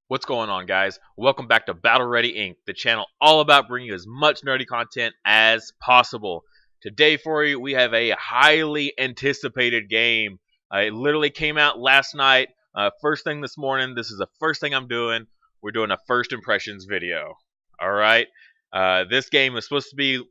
What's going on, guys? Welcome back to Battle Ready Inc., the channel all about bringing you as much nerdy content as possible. Today for you, we have a highly anticipated game. It literally came out last night. First thing this morning, this is the first thing I'm doing. We're doing a first impressions video. All right? This game is supposed to be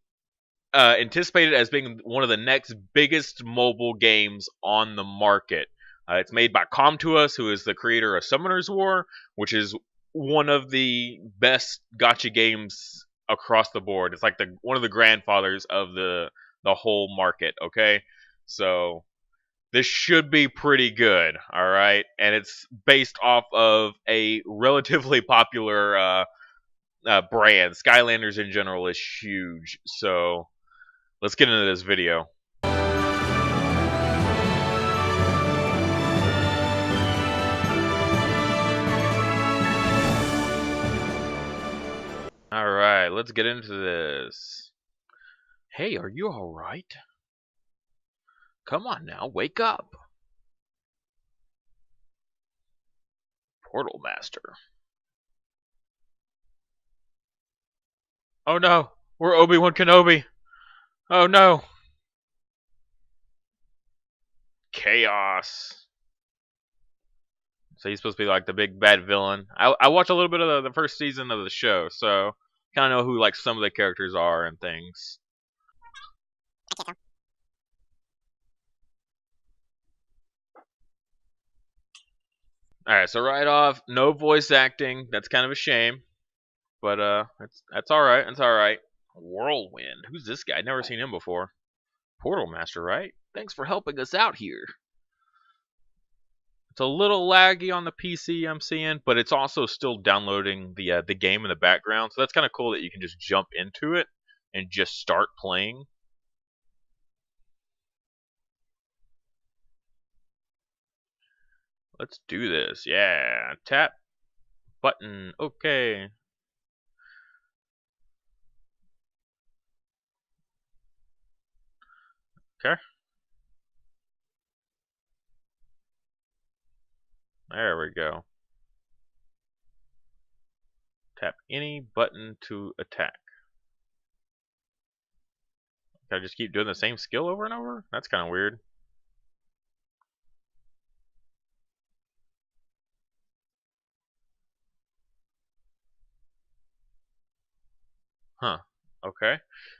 anticipated as being one of the next biggest mobile games on the market. It's made by Com2uS, who is the creator of Summoner's War, which is one of the best gacha games across the board. It's like one of the grandfathers of the whole market. Okay, so this should be pretty good. All right, and it's based off of a relatively popular brand. Skylanders in general is huge, so let's get into this video. Alright, let's get into this. Hey, are you alright? Come on now, wake up. Portal Master. Oh no, we're Obi-Wan Kenobi. Oh no. Chaos. So he's supposed to be like the big bad villain. I watched a little bit of the first season of the show, so kind of know who like some of the characters are and things. Alright, so right off, no voice acting. That's kind of a shame. But that's alright. That's alright. Whirlwind. Who's this guy? Never seen him before. Portal Master, right? Thanks for helping us out here. It's a little laggy on the PC I'm seeing, but it's also still downloading the game in the background. So that's kind of cool that you can just jump into it and just start playing. Let's do this. Yeah. Tap. Button. Okay. Okay. There we go. Tap any button to attack. Can I just keep doing the same skill over and over? That's kind of weird. Huh. Okay.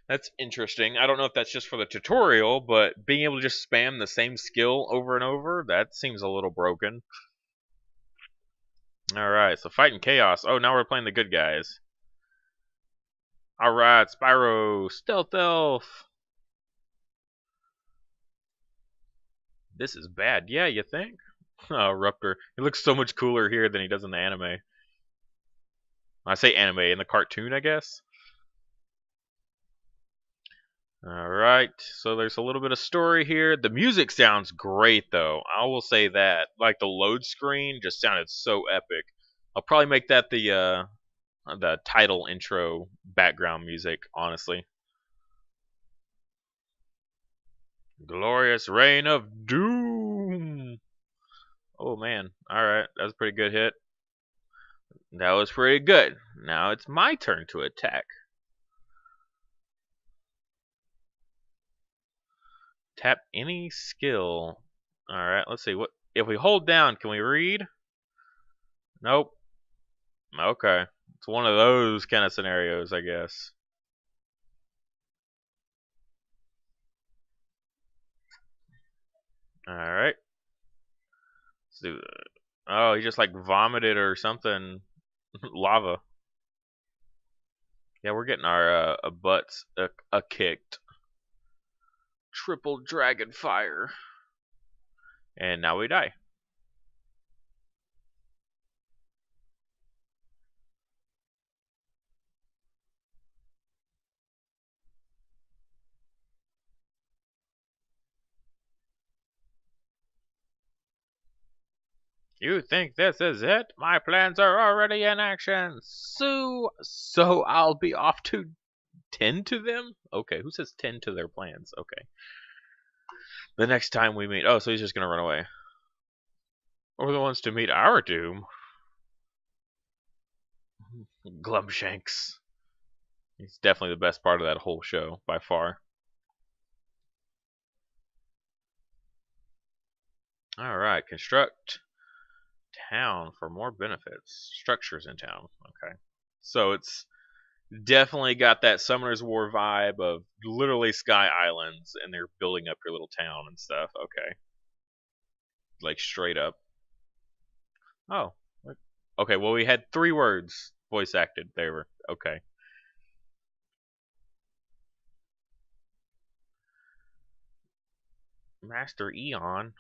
That's interesting. I don't know if that's just for the tutorial, but being able to just spam the same skill over and over, that seems a little broken. Alright, so fighting chaos. Oh, now we're playing the good guys. Alright, Spyro, Stealth Elf. This is bad. Yeah, you think? Oh, Ruptor. He looks so much cooler here than he does in the anime. I say anime, in the cartoon, I guess. Alright, so there's a little bit of story here. The music sounds great, though. I will say that. Like, the load screen just sounded so epic. I'll probably make that the title intro background music, honestly. Glorious Reign of Doom! Oh, man. Alright, that was a pretty good hit. That was pretty good. Now it's my turn to attack. Tap any skill. Alright, let's see. What if we hold down, can we read? Nope. Okay. It's one of those kind of scenarios, I guess. Alright. Let's do it. Oh, he just like vomited or something. Lava. Yeah, we're getting our butts kicked. Triple dragon fire. And now we die. You think this is it? My plans are already in action. So I'll be off to tend to them? Okay, who says tend to their plans? Okay. The next time we meet. Oh, so he's just gonna run away. Or the ones to meet our doom. Glumshanks. He's definitely the best part of that whole show by far. All right, construct town for more benefits. Structures in town. Okay. So it's definitely got that Summoner's War vibe of literally Sky Islands, and they're building up your little town and stuff. Okay. Like straight up. Oh. Okay, well, we had 3 words voice acted. They were. Okay. Master Eon.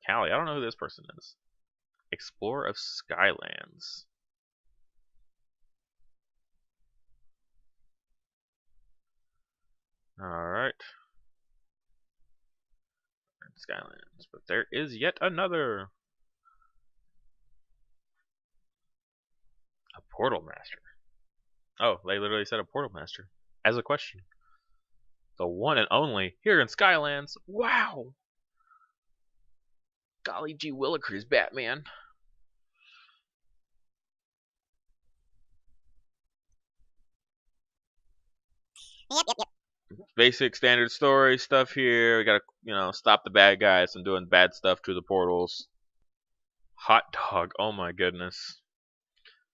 Callie, I don't know who this person is. Explorer of Skylands. Alright. Skylands. But there is yet another. A Portal Master. Oh, they literally said a Portal Master. As a question. The one and only here in Skylands. Wow! Golly gee willikers, Batman. Yep. Basic standard story stuff here. We gotta, stop the bad guys from doing bad stuff to the portals. Hot dog. Oh my goodness.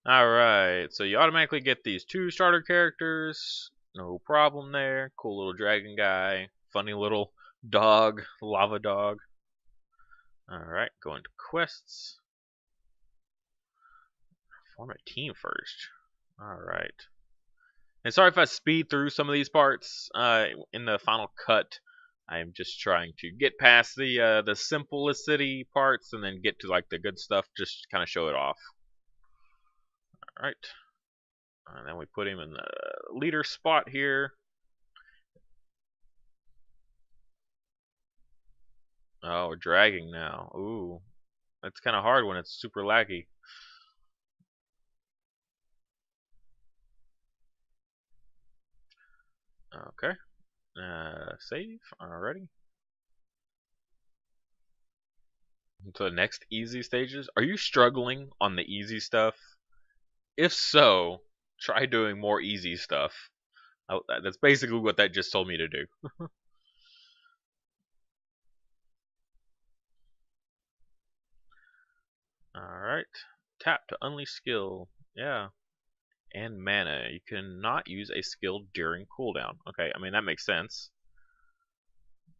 Alright, so you automatically get these 2 starter characters. No problem there. Cool little dragon guy. Funny little dog. Lava dog. Alright, going to quests. Form a team first. Alright. And sorry if I speed through some of these parts in the final cut. I'm just trying to get past the simplicity parts and then get to like the good stuff. Just kind of show it off. All right, and then we put him in the leader spot here. Oh, we're dragging now. Ooh, that's kind of hard when it's super laggy. Okay. Save. Alrighty. To the next easy stages. Are you struggling on the easy stuff? If so, try doing more easy stuff. That's basically what that just told me to do. Alright. Tap to unleash skill. Yeah. And mana. You cannot use a skill during cooldown. Okay, I mean, that makes sense.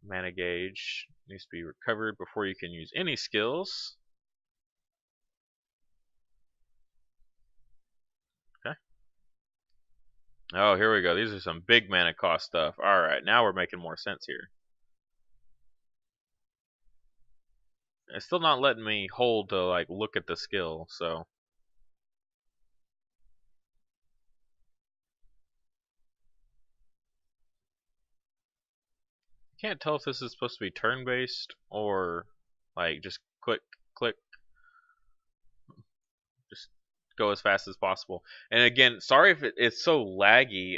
Mana gauge needs to be recovered before you can use any skills. Okay. Oh, here we go. These are some big mana cost stuff. Alright, now we're making more sense here. It's still not letting me hold to, like, look at the skill, so. Can't tell if this is supposed to be turn-based or, like, just click, click. Just go as fast as possible. And again, sorry if it's so laggy.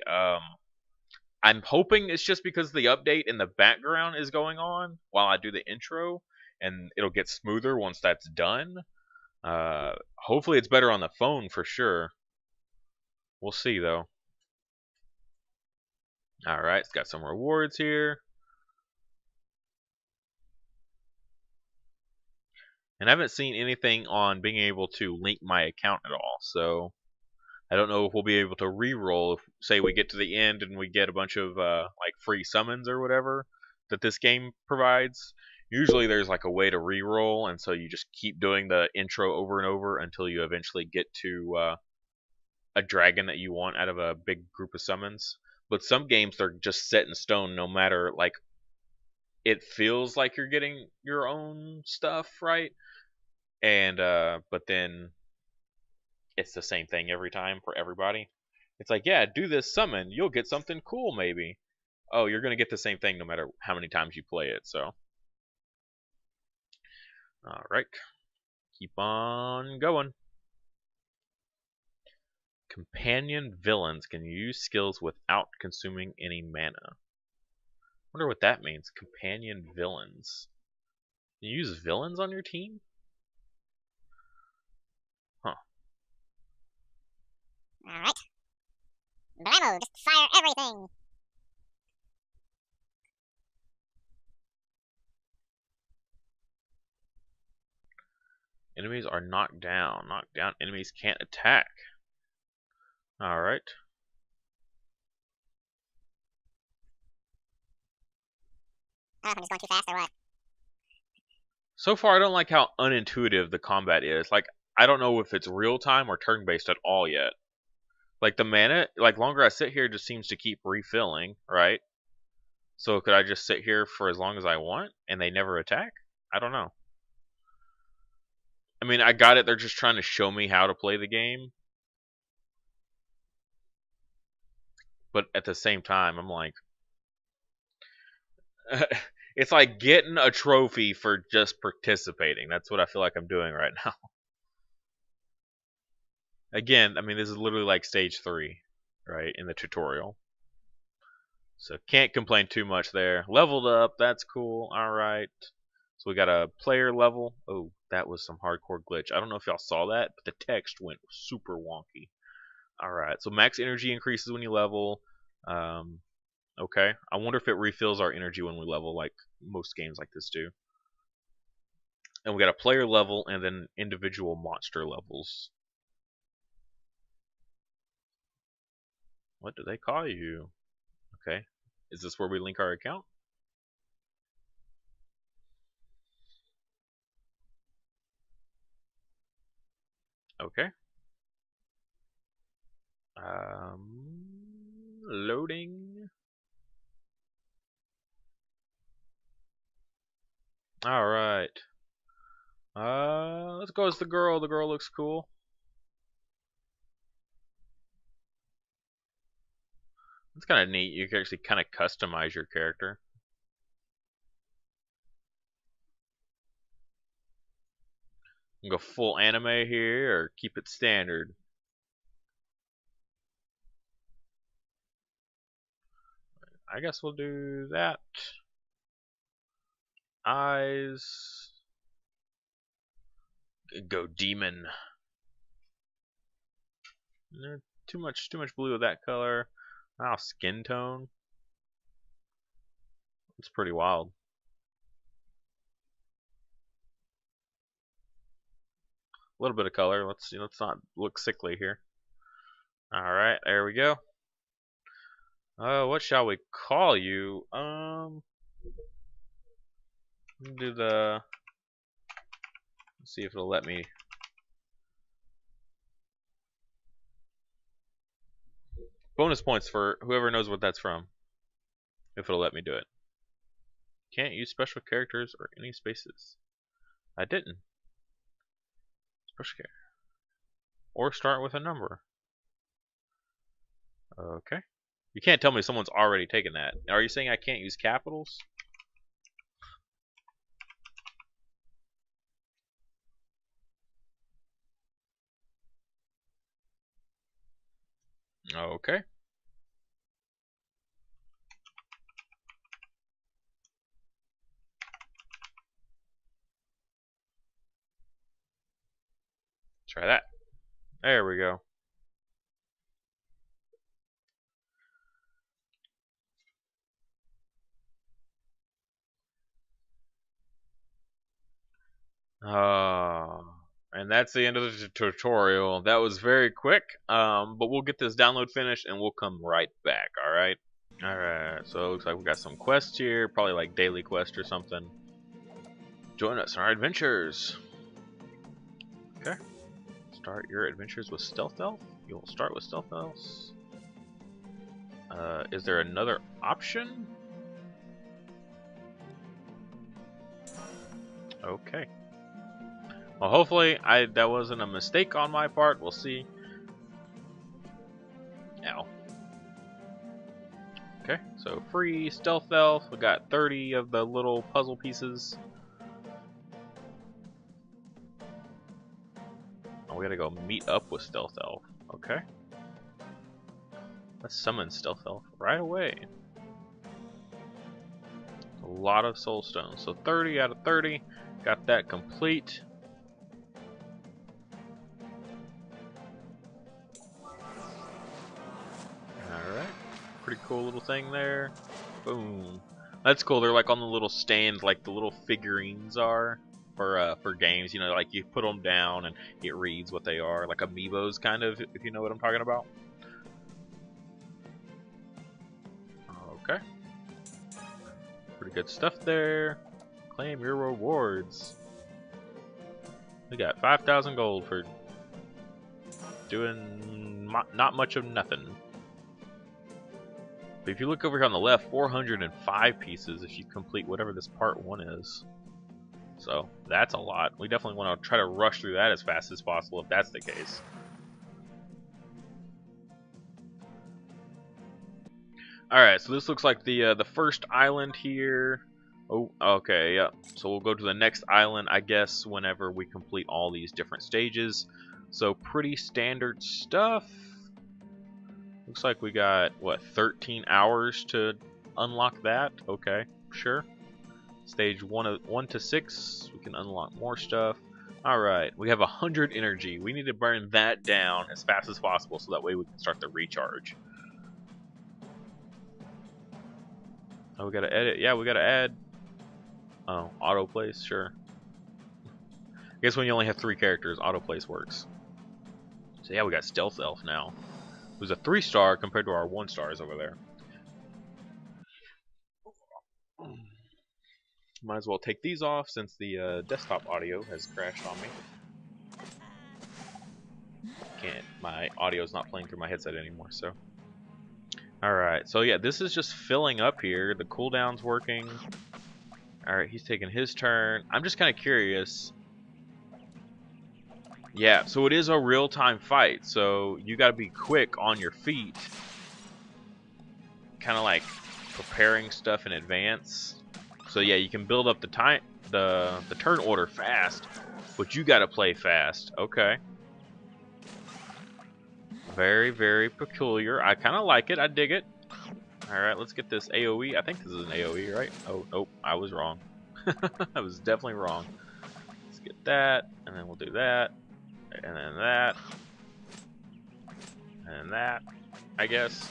I'm hoping it's just because the update in the background is going on while I do the intro, and it'll get smoother once that's done. Hopefully it's better on the phone for sure. We'll see though. Alright, it's got some rewards here. And I haven't seen anything on being able to link my account at all, so I don't know if we'll be able to re-roll if, say, we get to the end and we get a bunch of like free summons or whatever that this game provides. Usually there's like a way to re-roll, and so you just keep doing the intro over and over until you eventually get to a dragon that you want out of a big group of summons. But some games they're just set in stone, no matter like it feels like you're getting your own stuff, right? And but then it's the same thing every time for everybody. It's like, yeah, do this summon, you'll get something cool maybe. Oh, you're gonna get the same thing no matter how many times you play it. So, all right, keep on going. Companion villains can use skills without consuming any mana. Wonder what that means. Companion villains. You use villains on your team? Huh. Alright. Blammo, just fire everything. Enemies are knocked down. Knocked down enemies can't attack. Alright. Oh, I'm just going too fast or what? So far, I don't like how unintuitive the combat is. Like, I don't know if it's real time or turn based at all yet. Like, the mana, like, longer I sit here, it just seems to keep refilling, right? So, could I just sit here for as long as I want and they never attack? I don't know. I mean, I got it. They're just trying to show me how to play the game. But at the same time, I'm like, it's like getting a trophy for just participating. That's what I feel like I'm doing right now. Again, I mean, this is literally like stage 3, right, in the tutorial. So can't complain too much there. Leveled up, that's cool. Alright. So we got a player level. Oh, that was some hardcore glitch. I don't know if y'all saw that, but the text went super wonky. Alright, so max energy increases when you level. Okay. I wonder if it refills our energy when we level, like most games like this do. And we got a player level and then individual monster levels. What do they call you? Okay. Is this where we link our account? Okay. Loading. Alright. Let's go as the girl. The girl looks cool. It's kind of neat. You can actually kind of customize your character. You can go full anime here or keep it standard. I guess we'll do that. Eyes. Go demon. Too much blue of that color. Wow, skin tone. It's pretty wild. A little bit of color. Let's not look sickly here. All right, there we go. What shall we call you? Do the. Let's see if it'll let me. Bonus points for whoever knows what that's from. If it'll let me do it. Can't use special characters or any spaces. I didn't. Special character. Or start with a number. Okay. You can't tell me someone's already taken that. Are you saying I can't use capitals? Okay. Try that. There we go. And that's the end of the tutorial. That was very quick, but we'll get this download finished and we'll come right back, alright? Alright, so it looks like we got some quests here, probably like daily quest or something. Join us in our adventures. Okay. Start your adventures with Stealth Elf. You'll start with Stealth Elves. Is there another option? Okay. Well, hopefully that wasn't a mistake on my part. We'll see. Ow. Okay, so free Stealth Elf. We got 30 of the little puzzle pieces. Oh, we gotta go meet up with Stealth Elf. Okay. Let's summon Stealth Elf right away. A lot of soul stones. So 30 out of 30. Got that complete. Alright. Pretty cool little thing there. Boom. That's cool. They're like on the little stand, like the little figurines are for games. You know, like you put them down and it reads what they are, like amiibos, kind of, if you know what I'm talking about. Okay. Pretty good stuff there. Claim your rewards. We got 5,000 gold for doing not much of nothing. But if you look over here on the left, 405 pieces if you complete whatever this part 1 is. So that's a lot. We definitely want to try to rush through that as fast as possible if that's the case. Alright, so this looks like the first island here. Oh, okay, yeah. So we'll go to the next island, I guess, whenever we complete all these different stages. So pretty standard stuff. Looks like we got, what, 13 hours to unlock that? Okay, sure. Stage 1 to 6, we can unlock more stuff. Alright, we have 100 energy. We need to burn that down as fast as possible so that way we can start the recharge. Oh, we gotta edit. Yeah, we gotta add. Oh, autoplace, sure. I guess when you only have 3 characters, autoplace works. So yeah, we got Stealth Elf now, who's a 3-star compared to our 1-stars over there. Might as well take these off since the desktop audio has crashed on me. My audio's not playing through my headset anymore, so. Alright, so yeah, this is just filling up here. The cooldown's working. Alright, he's taking his turn. I'm just kind of curious. Yeah, so it is a real-time fight, so you gotta be quick on your feet. Kind of like preparing stuff in advance. So yeah, you can build up the turn order fast, but you gotta play fast. Okay. Very, very peculiar. I kind of like it. I dig it. Alright, let's get this AoE. I think this is an AoE, right? Oh, nope. I was wrong. I was definitely wrong. Let's get that, and then we'll do that, and then that, and that, I guess.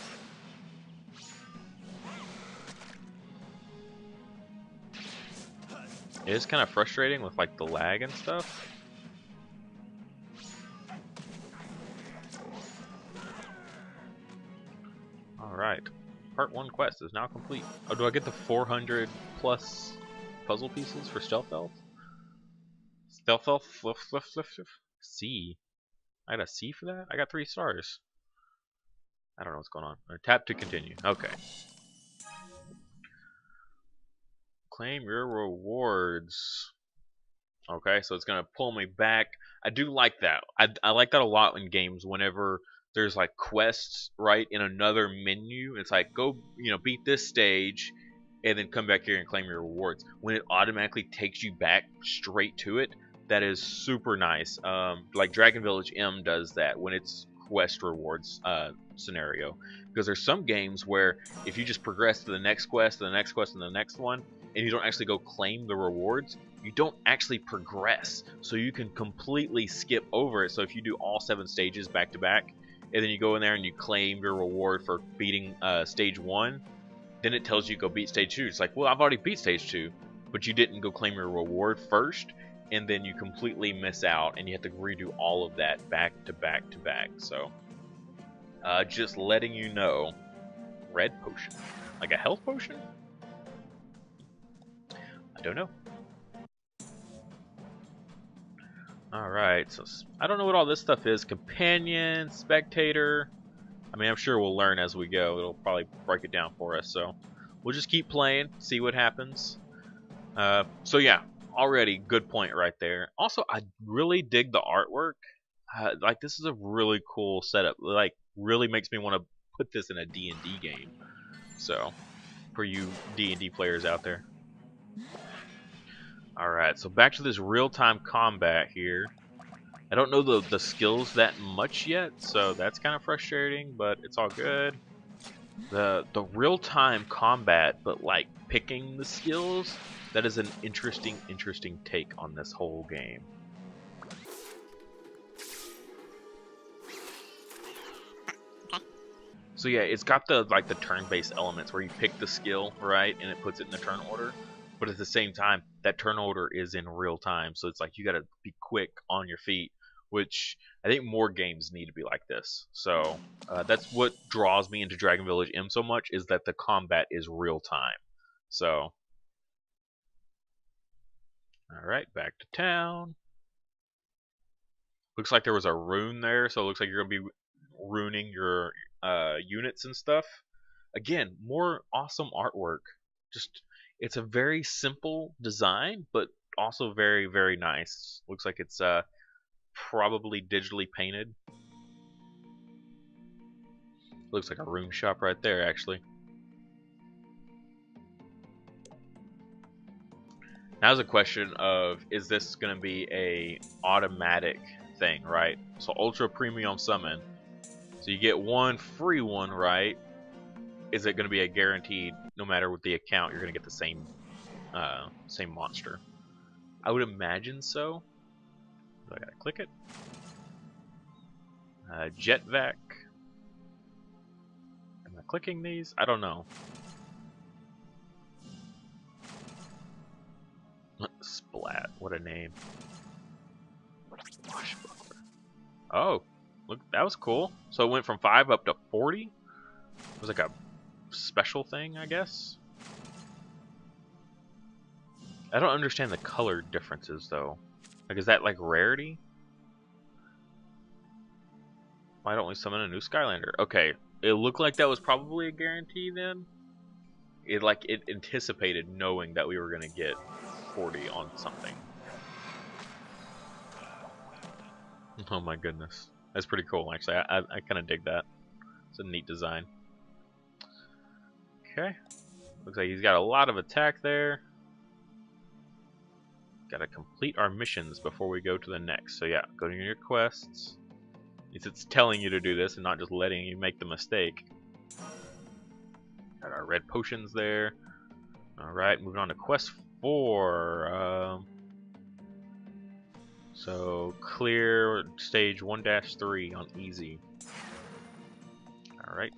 It is kind of frustrating with like the lag and stuff. Alright. Part 1 quest is now complete. Oh, do I get the 400 plus puzzle pieces for Stealth Elf? Stealth Elf? C. I got a C for that? I got 3 stars. I don't know what's going on. Tap to continue. Okay. Claim your rewards. Okay, so it's going to pull me back. I do like that. I like that a lot in games whenever there's like quests right in another menu. It's like go, beat this stage and then come back here and claim your rewards. When it automatically takes you back straight to it, that is super nice. Like Dragon Village M does that when it's quest rewards scenario. Because there's some games where if you just progress to the next quest, and the next quest, and the next one, and you don't actually go claim the rewards, you don't actually progress. So you can completely skip over it. So if you do all 7 stages back to back, and then you go in there and you claim your reward for beating stage 1, then it tells you go beat stage 2. It's like, well, I've already beat stage 2, but you didn't go claim your reward first, and then you completely miss out, and you have to redo all of that back to back to back. So, just letting you know. Red potion, like a health potion? I don't know. Alright, so I don't know what all this stuff is. Companion, spectator. I mean, I'm sure we'll learn as we go. It'll probably break it down for us. So we'll just keep playing, see what happens. So yeah, already good point right there. Also, I really dig the artwork. Like, this is a really cool setup. Like, really makes me want to put this in a D&D game. So, for you D&D players out there. Alright, so back to this real-time combat here. I don't know the skills that much yet, so that's kind of frustrating, but it's all good. The real-time combat, but like picking the skills, that is an interesting take on this whole game. So yeah, it's got the like the turn-based elements where you pick the skill, right, and it puts it in the turn order. But at the same time, that turn order is in real time, so it's like you got to be quick on your feet, which I think more games need to be like this. So that's what draws me into Dragon Village M so much, is that the combat is real time. So, all right, back to town. Looks like there was a rune there, so it looks like you're gonna be ruining your units and stuff. Again, more awesome artwork. Just it's a very simple design, but also very nice. Looks like it's probably digitally painted. Looks like a rune shop right there, actually. Now's a question of, is this going to be a automatic thing, right? So ultra premium summon. So you get one free one, right? Is it going to be a guaranteed, no matter what the account, you're going to get the same monster? I would imagine so. Do I gotta click it? Jet Vac. Am I clicking these? I don't know. Splat. What a name. Oh, look, that was cool. So it went from 5 up to 40? It was like a special thing, I guess. I don't understand the color differences, though. Like, is that like rarity? Why don't we summon a new Skylander? Okay, it looked like that was probably a guarantee then. It anticipated knowing that we were gonna get 40 on something. Oh my goodness, that's pretty cool. Actually, I kind of dig that. It's a neat design. Okay, looks like he's got a lot of attack there. Got to complete our missions before we go to the next. So yeah, go to your quests. It's telling you to do this and not just letting you make the mistake. Got our red potions there. Alright, moving on to quest 4. So clear stage 1-3 on easy. Alright.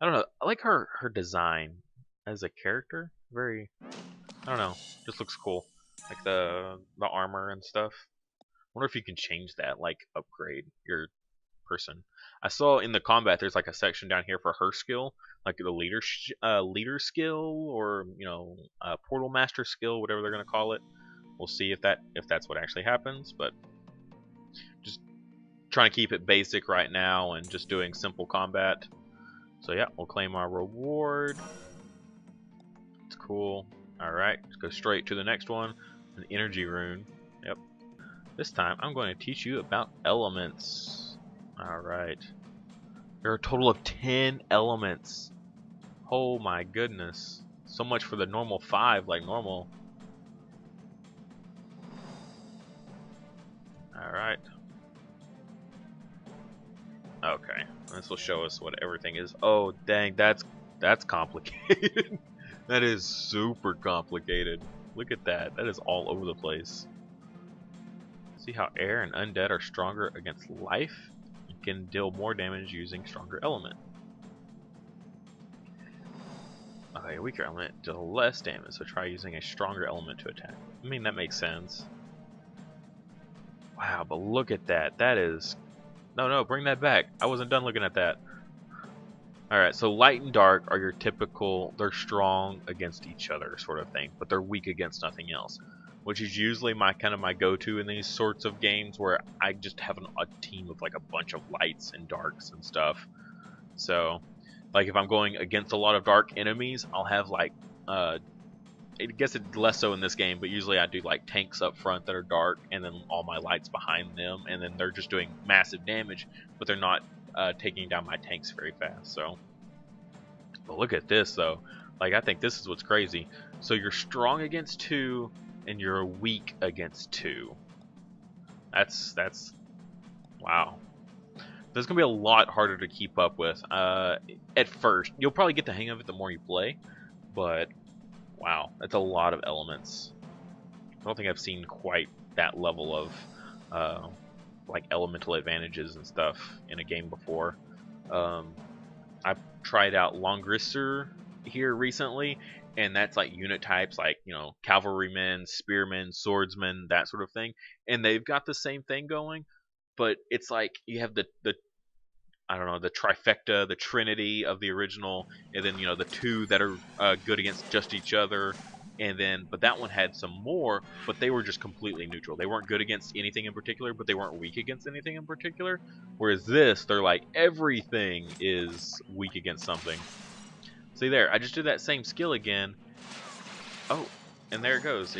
I don't know, I like her design as a character. Very, I don't know, just looks cool. Like the armor and stuff. Wonder if you can change that, like upgrade your person. I saw in the combat there's like a section down here for her skill, like the leader skill, or portal master skill, whatever they're gonna call it. We'll see if that's what actually happens, but just trying to keep it basic right now and just doing simple combat. So yeah, we'll claim our reward. It's cool. All right, let's go straight to the next one, an energy rune. Yep. This time, I'm going to teach you about elements. Alright. There are a total of 10 elements. Oh my goodness. So much for the normal 5, like normal. Alright. Okay. This will show us what everything is. Oh, dang, that's complicated. That is super complicated. Look at that. That is all over the place. See how air and undead are stronger against life? You can deal more damage using stronger element. Okay, a weaker element deal less damage, so try using a stronger element to attack. I mean, that makes sense. Wow, but look at that. That is... No, bring that back. I wasn't done looking at that. Alright, so light and dark are your typical, they're strong against each other sort of thing, but they're weak against nothing else. Which is usually my go-to in these sorts of games, where I just have a team of like a bunch of lights and darks and stuff. So, like if I'm going against a lot of dark enemies, I'll have like, I guess it's less so in this game, but usually I do like tanks up front that are dark, and then all my lights behind them, and then they're just doing massive damage, but they're not taking down my tanks very fast. So, but look at this though. Like, I think this is what's crazy. So you're strong against 2. And you're weak against 2. That's wow. There's gonna be a lot harder to keep up with at first. You'll probably get the hang of it the more you play, but wow, that's a lot of elements. I don't think I've seen quite that level of like elemental advantages and stuff in a game before. I've tried out Longrisser here recently, and that's like unit types like, you know, cavalrymen, spearmen, swordsmen, that sort of thing. And they've got the same thing going, but it's like you have the I don't know, the trifecta, the trinity of the original, and then, you know, the two that are good against just each other. And then, but that one had some more, but they were just completely neutral. They weren't good against anything in particular, but they weren't weak against anything in particular. Whereas this, they're like, everything is weak against something. See there, I just did that same skill again. Oh, and there it goes.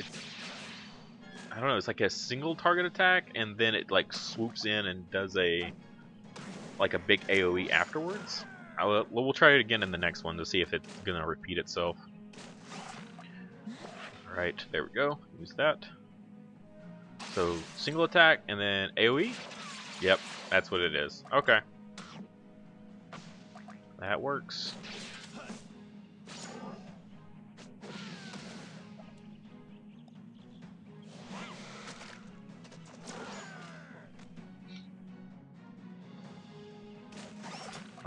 I don't know, it's like a single target attack, and then it like swoops in and does a big AoE afterwards. We'll try it again in the next one to see if it's gonna repeat itself. Alright, there we go. Use that. So, single attack and then AoE? Yep, that's what it is. Okay. That works.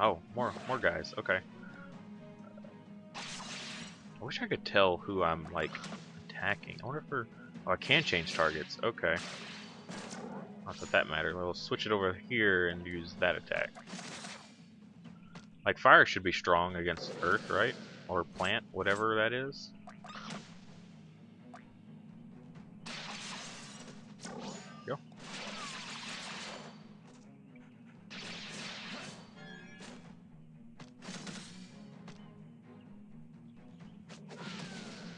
Oh, more guys. Okay. I wish I could tell who I'm like attacking. I wonder if oh, I can change targets. Okay. Not that that matters. We'll switch it over here and use that attack. Like fire should be strong against earth, right? Or plant, whatever that is. Go.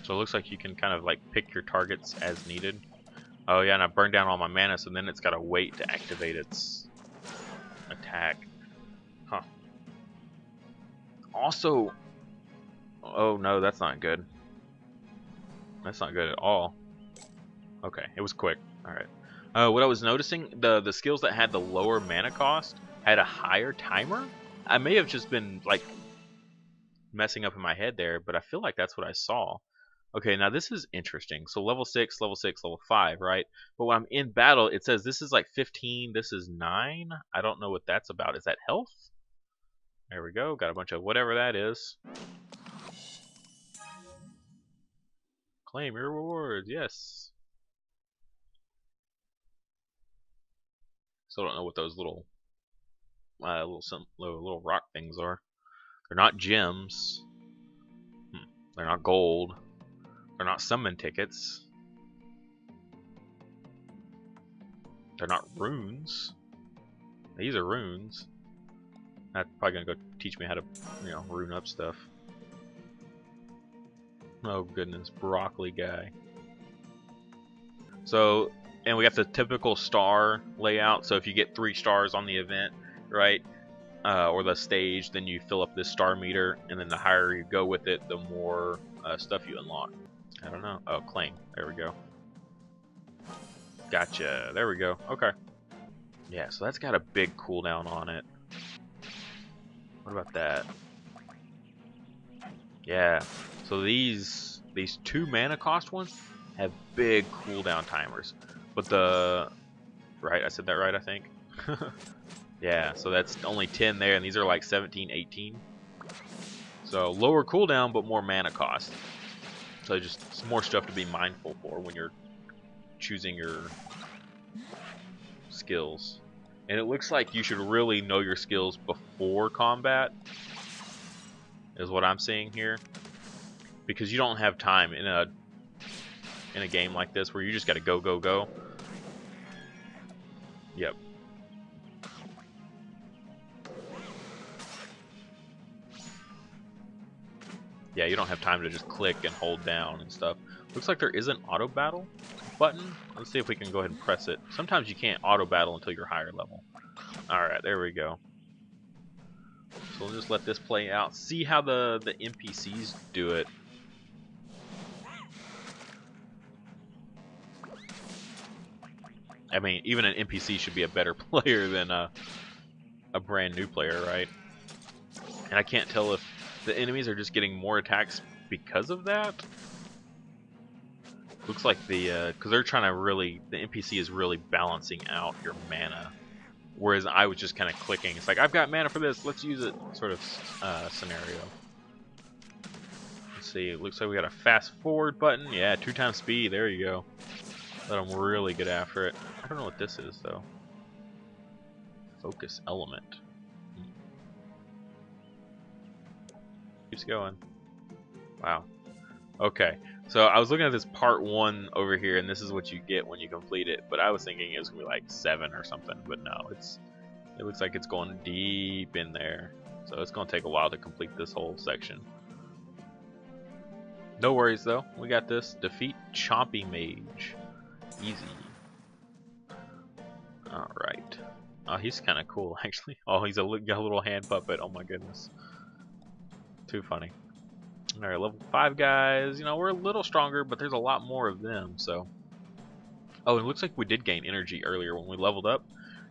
So it looks like you can kind of like pick your targets as needed. Oh yeah, and I burned down all my mana, so then it's got to wait to activate its attack. Huh. Also, oh no, that's not good. That's not good at all. Okay, it was quick. Alright. What I was noticing, the skills that had the lower mana cost had a higher timer. I may have just been like messing up in my head there, but I feel like that's what I saw. Okay, now this is interesting. So level 6, level 6, level 5, right? But when I'm in battle, it says this is like 15, this is 9. I don't know what that's about. Is that health? There we go. Got a bunch of whatever that is. Claim your rewards. Yes. Still don't know what those little little rock things are. They're not gems. They're not gold. They're not summon tickets. They're not runes. These are runes. That's probably gonna go teach me how to, you know, rune up stuff. Oh goodness, broccoli guy. So, and we have the typical star layout. So if you get 3 stars on the event, right, or the stage, then you fill up this star meter, and then the higher you go with it, the more stuff you unlock. I don't know. Oh, claim. There we go. Gotcha. There we go. Okay. Yeah, so that's got a big cooldown on it. What about that? Yeah. So these 2 mana cost ones have big cooldown timers. But right, I said that right, I think. Yeah, so that's only 10 there, and these are like 17, 18. So lower cooldown, but more mana cost. So just some more stuff to be mindful for when you're choosing your skills. And it looks like you should really know your skills before combat, is what I'm seeing here. Because you don't have time in a game like this where you just gotta go, go, go. Yep. Yeah, you don't have time to just click and hold down and stuff. Looks like there is an auto battle button. Let's see if we can go ahead and press it. Sometimes you can't auto battle until you're higher level. Alright, there we go. So we'll just let this play out. See how the NPCs do it. I mean, even an NPC should be a better player than a brand new player, right? And I can't tell if the enemies are just getting more attacks because of that. Looks like because they're trying to the NPC is really balancing out your mana. Whereas I was just kind of clicking. It's like, I've got mana for this, let's use it sort of scenario. Let's see, it looks like we got a fast forward button. Yeah, 2x speed, there you go. Let them really get after it. I don't know what this is, though. Focus element. Keeps going. Wow. Okay, so I was looking at this part 1 over here, and this is what you get when you complete it. But I was thinking it was gonna be like 7 or something, but no, it looks like it's going deep in there. So it's gonna take a while to complete this whole section. No worries though, we got this. Defeat Chompy Mage. Easy. Alright. Oh, he's kind of cool actually. Oh, he's got a little hand puppet. Oh my goodness. Too funny. Alright, level 5 guys. You know, we're a little stronger, but there's a lot more of them, so. Oh, it looks like we did gain energy earlier when we leveled up.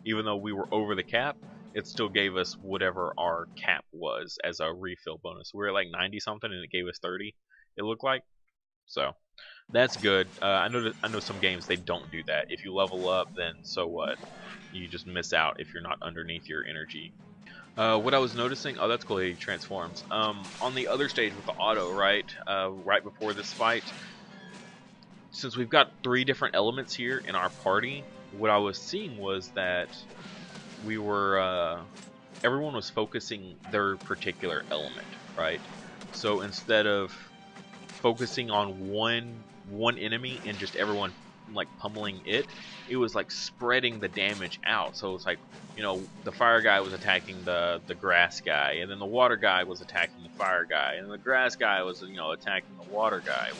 Even though we were over the cap, it still gave us whatever our cap was as a refill bonus. We were at like 90 something and it gave us 30, it looked like. So, that's good. I know some games they don't do that. If you level up, then so what? You just miss out if you're not underneath your energy. What I was noticing, oh, that's cool, he transforms. On the other stage with the auto, right, right before this fight, since we've got 3 different elements here in our party, what I was seeing was that we were, everyone was focusing their particular element, right? So instead of focusing on one enemy and just everyone like pummeling it, it was like spreading the damage out. So it's like, you know, the fire guy was attacking the grass guy, and then the water guy was attacking the fire guy, and the grass guy was, you know, attacking the water guy.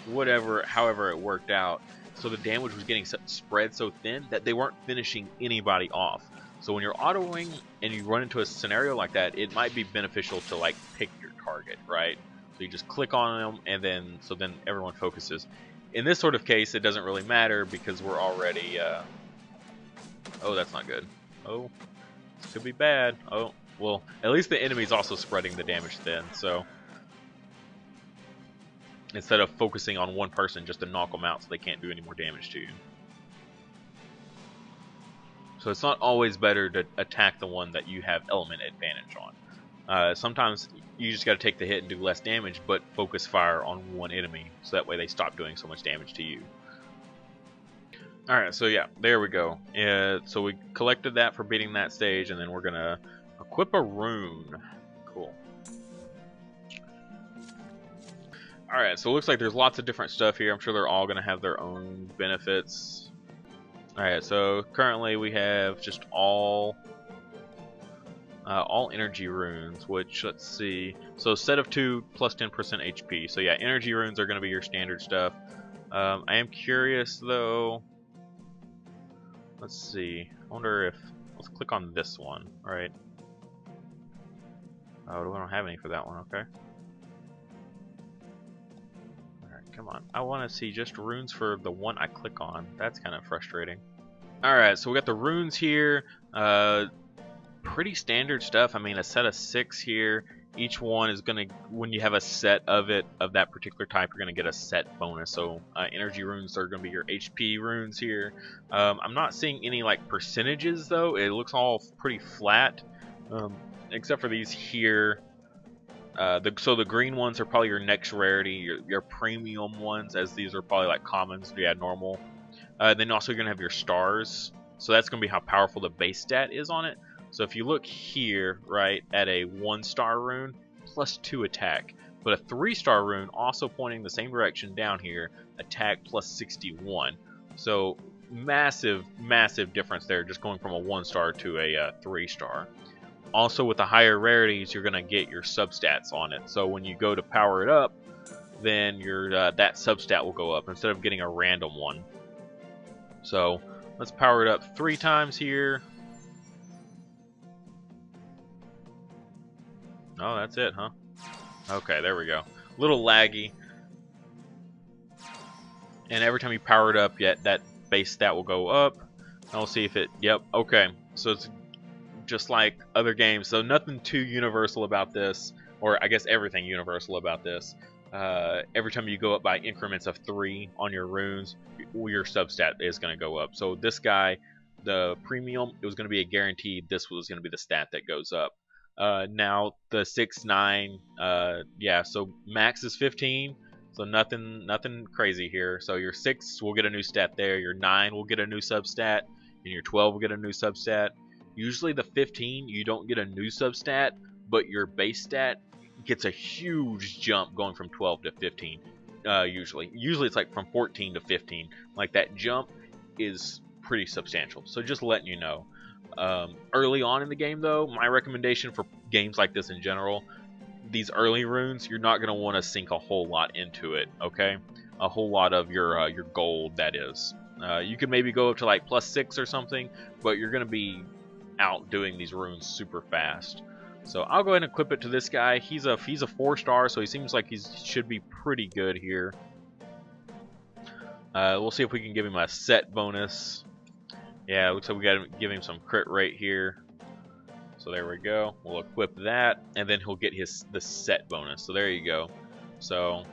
Whatever, however it worked out. So the damage was getting spread so thin that they weren't finishing anybody off. So when you're autoing and you run into a scenario like that, it might be beneficial to like pick your target, right? So you just click on them, and then everyone focuses. In this sort of case, it doesn't really matter because we're already. Oh, that's not good. Oh, this could be bad. Oh, well, at least the enemy's also spreading the damage thin. So instead of focusing on one person just to knock them out so they can't do any more damage to you. So it's not always better to attack the one that you have element advantage on. Sometimes you just got to take the hit and do less damage, but focus fire on one enemy, so that way they stop doing so much damage to you. Alright, so yeah, there we go. So we collected that for beating that stage, and then we're going to equip a rune. Cool. Alright, so it looks like there's lots of different stuff here. I'm sure they're all going to have their own benefits. Alright, so currently we have just all energy runes, which, let's see, so set of 2 plus 10% HP. So yeah, energy runes are going to be your standard stuff. I am curious though, let's see, I wonder if, let's click on this one, right? Oh, we don't have any for that one, okay. Alright, come on, I want to see just runes for the one I click on. That's kind of frustrating. Alright, so we got the runes here. Pretty standard stuff. I mean, a set of 6 here. Each one is gonna, when you have a set of it of that particular type, you're gonna get a set bonus. So energy runes are gonna be your HP runes here. I'm not seeing any like percentages though. It looks all pretty flat, except for these here. So the green ones are probably your next rarity, your premium ones, as these are probably like commons. You had normal. Then also you're gonna have your stars. So that's gonna be how powerful the base stat is on it. So if you look here, right, at a 1-star rune, plus 2 attack. But a 3-star rune, also pointing the same direction down here, attack plus 61. So massive, massive difference there, just going from a 1-star to a 3-star. Also with the higher rarities, you're going to get your substats on it. So when you go to power it up, then your that substat will go up instead of getting a random one. So let's power it up 3 times here. Oh, that's it, huh? Okay, there we go. A little laggy. And every time you power it up, that base stat will go up. And we'll see if it, yep, okay. So it's just like other games. So nothing too universal about this, or I guess everything universal about this. Every time you go up by increments of 3 on your runes, your substat is going to go up. So this guy, the premium, it was going to be a guarantee. This was going to be the stat that goes up. Now the 6, 9, yeah. So max is 15. So nothing crazy here. So your 6 will get a new stat there. Your 9 will get a new substat, and your 12 will get a new substat. Usually the 15 you don't get a new substat, but your base stat gets a huge jump going from 12 to 15. Usually it's like from 14 to 15. Like that jump is pretty substantial. So just letting you know. Early on in the game, though, my recommendation for games like this in general, these early runes, you're not going to want to sink a whole lot into it, okay? A whole lot of your gold, that is. You could maybe go up to like +6 or something, but you're going to be out doing these runes super fast. So I'll go ahead and equip it to this guy. He's a 4-star, so he seems like he should be pretty good here. We'll see if we can give him a set bonus. Yeah, looks like we got to give him some crit rate here. So there we go. We'll equip that, and then he'll get the set bonus. So there you go. So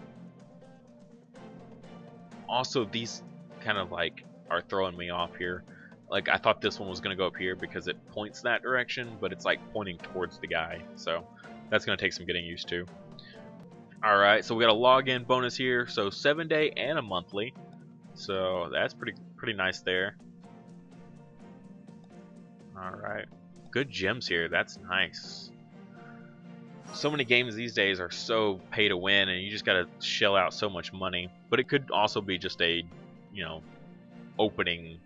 also these kind of like are throwing me off here. Like I thought this one was gonna go up here because it points that direction, but it's like pointing towards the guy. So that's gonna take some getting used to. All right, so we got a login bonus here. So 7-day and a monthly. So that's pretty nice there. All right. Good gems here. That's nice. So many games these days are so pay to win, and you just gotta shell out so much money. But it could also be just a, opening,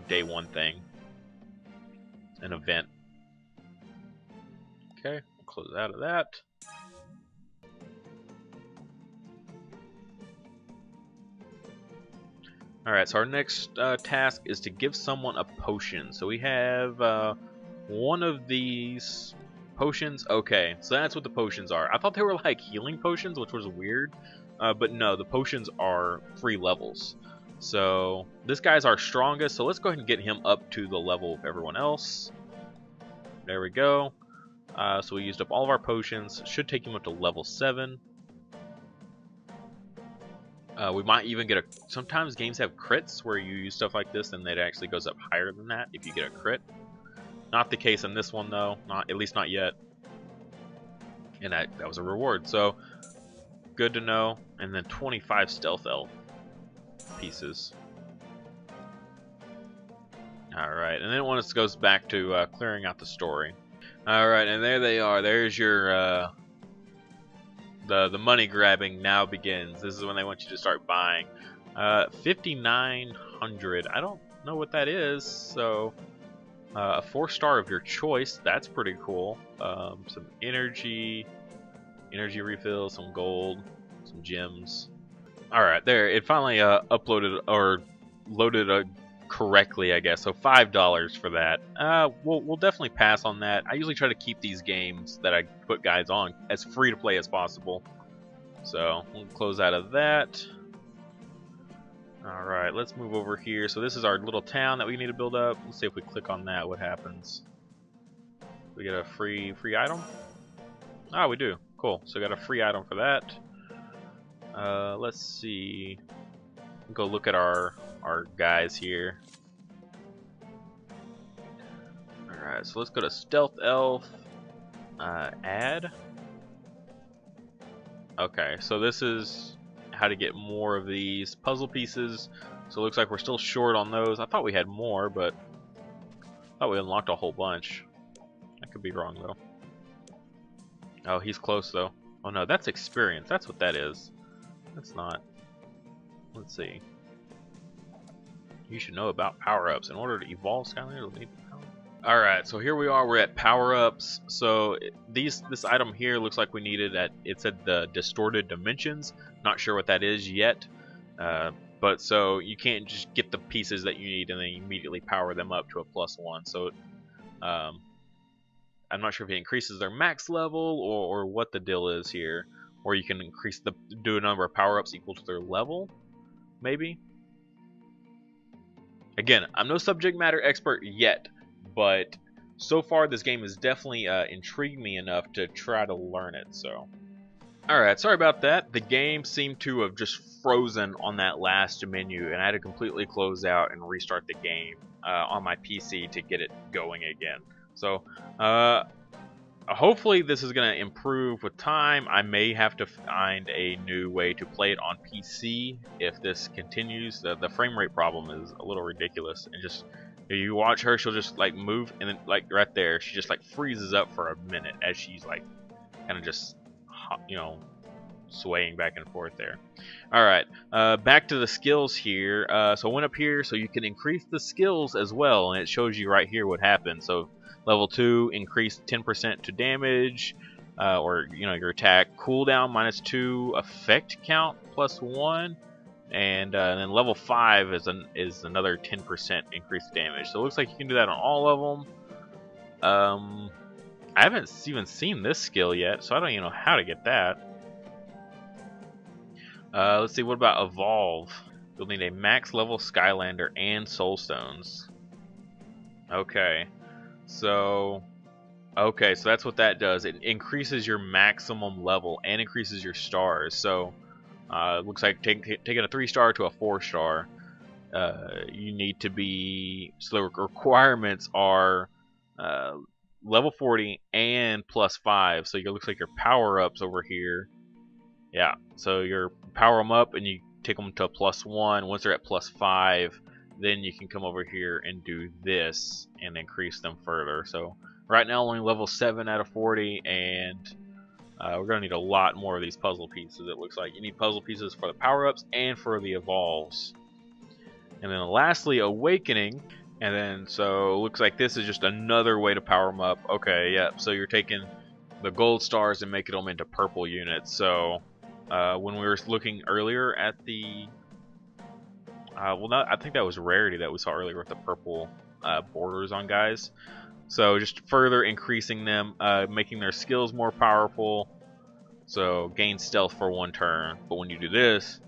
day one thing, an event. Okay, we'll close out of that. Alright, so our next task is to give someone a potion. So we have one of these potions. Okay, so that's what the potions are. I thought they were like healing potions, which was weird. But no, the potions are free levels. So this guy's our strongest, so let's go ahead and get him up to the level of everyone else. There we go. So we used up all of our potions. Should take him up to level 7. We might even get sometimes games have crits where you use stuff like this and it actually goes up higher than that if you get a crit. Not the case in this one though, at least not yet. And that was a reward, so good to know. And then 25 stealth elf pieces. Alright, and then once it goes back to clearing out the story. Alright, and there they are. There's your the money grabbing now begins. This is when they want you to start buying. 5,900. I don't know what that is. So a 4-star of your choice. That's pretty cool. Some energy refill, some gold, some gems. All right, there. It finally uploaded or loaded correctly, I guess. So $5 for that. We'll definitely pass on that. I usually try to keep these games that I put guys on as free to play as possible. So we'll close out of that. All right, let's move over here. So this is our little town that we need to build up. Let's see if we click on that, what happens. We get a free item. Ah, we do. Cool. So we got a free item for that. Let's see. Go look at our guys here. Alright, so let's go to Stealth Elf. Add. Okay, so this is how to get more of these puzzle pieces. So it looks like we're still short on those. I thought we had more, but I thought we unlocked a whole bunch. I could be wrong though. Oh, he's close though. Oh no, that's experience. That's what that is. That's not. Let's see. You should know about power-ups. In order to evolve Skylanders, you'll need power. Alright, so here we are. We're at power-ups. So this item here looks like we needed it said the distorted dimensions. Not sure what that is yet. But so you can't just get the pieces that you need and then immediately power them up to a +1. So I'm not sure if it increases their max level or what the deal is here. Or you can do a number of power-ups equal to their level, maybe. Again, I'm no subject matter expert yet, but so far this game has definitely intrigued me enough to try to learn it. So, alright, sorry about that. The game seemed to have just frozen on that last menu, and I had to completely close out and restart the game on my PC to get it going again. So, hopefully this is going to improve with time. I may have to find a new way to play it on PC if this continues. The frame rate problem is a little ridiculous, and just if you watch her, she'll just like move, and then like right there, she just like freezes up for a minute as she's like kind of just, you know, swaying back and forth there. Alright, back to the skills here. So I went up here so you can increase the skills as well, and it shows you right here what happens. So level 2, increase 10% to damage, or you know, your attack cooldown -2, effect count +1, and then level 5 is another 10% increased damage. So it looks like you can do that on all of them. I haven't even seen this skill yet, so I don't even know how to get that. Let's see, what about Evolve? You'll need a max level Skylander and Soul Stones. Okay. So that's what that does. It increases your maximum level and increases your stars. So it looks like taking a 3-star to a 4-star, you need to be, so the requirements are level 40 and +5. So it looks like your power-ups over here. Yeah, so you power them up and you take them to a +1. Once they're at +5, then you can come over here and do this and increase them further. So right now only level 7 out of 40, and we're going to need a lot more of these puzzle pieces. It looks like you need puzzle pieces for the power-ups and for the evolves. And then lastly, Awakening. And then so it looks like this is just another way to power them up. Okay, yeah, so you're taking the gold stars and making them into purple units. So when we were looking earlier at the I think that was rarity that we saw earlier with the purple borders on guys. So just further increasing them, making their skills more powerful. So gain stealth for 1 turn, but when you do this,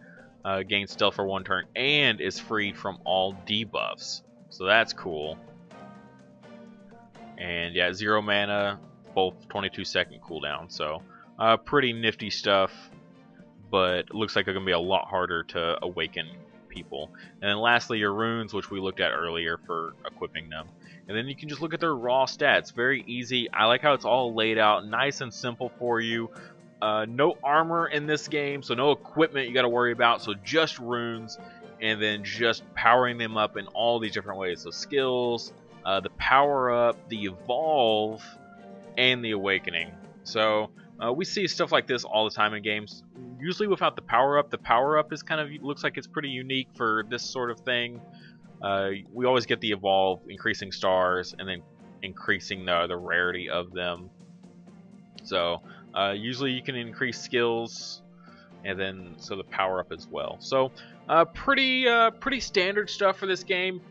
gain stealth for 1 turn and is free from all debuffs. So that's cool. And yeah, 0 mana, both 22-second cooldown. So pretty nifty stuff, but it looks like they're going to be a lot harder to awaken people. And then lastly, your runes, which we looked at earlier for equipping them. And then you can just look at their raw stats. Very easy. I like how it's all laid out nice and simple for you. No armor in this game, so no equipment you got to worry about. So just runes, and then just powering them up in all these different ways. So skills, the power up, the evolve, and the awakening. So we see stuff like this all the time in games. Usually without the power up. The power up is kind of, looks like it's pretty unique for this sort of thing. We always get the evolve, increasing stars, and then increasing the rarity of them. So usually you can increase skills, and then so the power up as well. So pretty standard stuff for this game.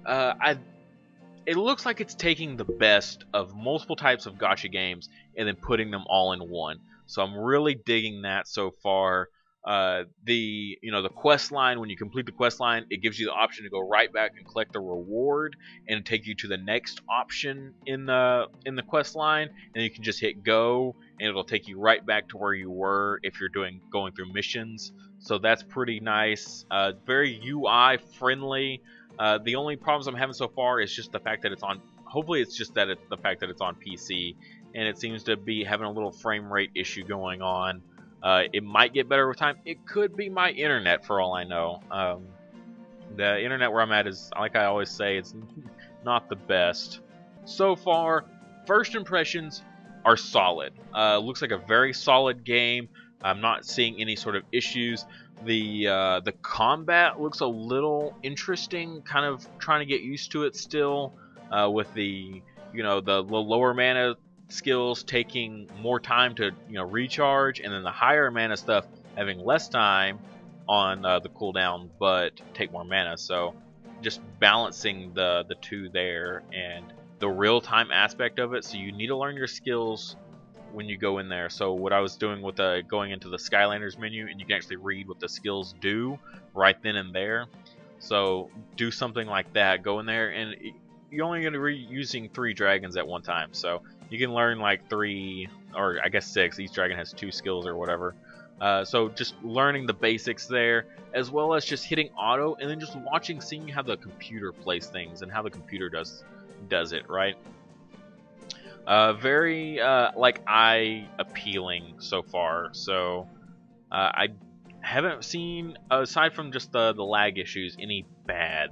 It looks like it's taking the best of multiple types of gacha games and then putting them all in one. So I'm really digging that so far. The quest line, when you complete the quest line, it gives you the option to go right back and collect the reward and take you to the next option in the quest line, and you can just hit go and it'll take you right back to where you were if you're going through missions. So that's pretty nice. Very UI friendly. The only problems I'm having so far is just the fact that it's on, hopefully it's just that the fact that it's on PC, and it seems to be having a little frame rate issue going on. It might get better with time. It could be my internet for all I know. The internet where I'm at is, like I always say, it's not the best. So far, first impressions are solid. Looks like a very solid game. I'm not seeing any sort of issues. The combat looks a little interesting, kind of trying to get used to it still, with the lower mana skills taking more time to recharge, and then the higher mana stuff having less time on the cooldown but take more mana. So just balancing the two there, and the real-time aspect of it. So you need to learn your skills when you go in there. So what I was doing with going into the Skylanders menu, and you can actually read what the skills do right then and there. So do something like that. Go in there, and you're only going to be using 3 dragons at one time, so you can learn like 3, or I guess 6. Each dragon has 2 skills or whatever. So just learning the basics there, as well as just hitting auto, and then just watching, seeing how the computer plays things and how the computer does it, right? Very like eye appealing so far. So I haven't seen, aside from just the lag issues, any bad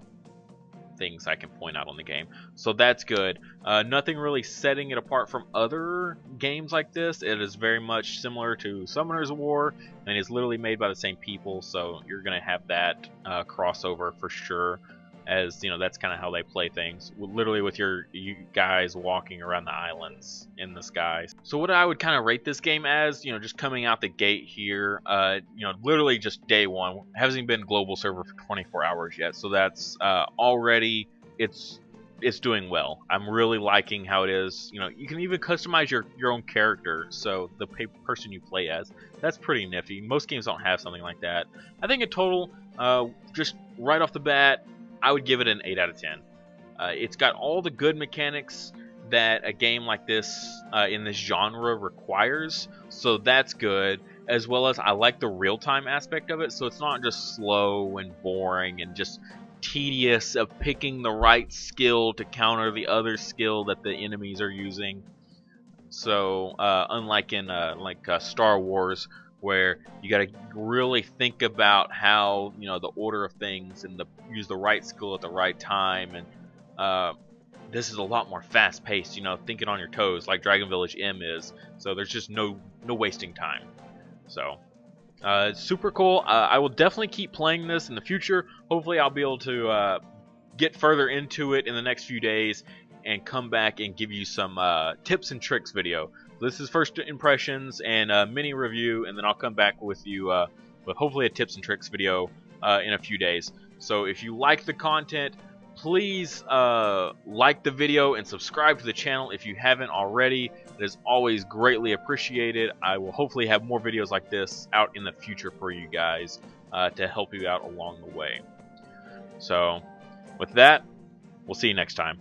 things I can point out on the game. So that's good. Nothing really setting it apart from other games like this. It is very much similar to Summoner's War, and is literally made by the same people, so you're going to have that crossover for sure, as you know, that's kind of how they play things, literally with you guys walking around the islands in the skies. So what I would kind of rate this game as, you know, just coming out the gate here, you know, literally just day one, hasn't been global server for 24 hours yet, so that's already, it's doing well. I'm really liking how it is. You know, you can even customize your own character, so the person you play as. That's pretty nifty. Most games don't have something like that. I think in total, just right off the bat, I would give it an 8 out of 10. It's got all the good mechanics that a game like this in this genre requires, so that's good. As well as I like the real-time aspect of it, so it's not just slow and boring and just tedious of picking the right skill to counter the other skill that the enemies are using. So unlike in Star Wars, where you got to really think about how, you know, the order of things and use the right skill at the right time, and this is a lot more fast paced, you know, thinking on your toes like Dragon Village M is. So there's just no wasting time. So super cool. I will definitely keep playing this in the future. Hopefully I'll be able to get further into it in the next few days and come back and give you some tips and tricks video. This is first impressions and a mini review, and then I'll come back with you with hopefully a tips and tricks video in a few days. So if you like the content, please like the video and subscribe to the channel if you haven't already. It is always greatly appreciated. I will hopefully have more videos like this out in the future for you guys to help you out along the way. So with that, we'll see you next time.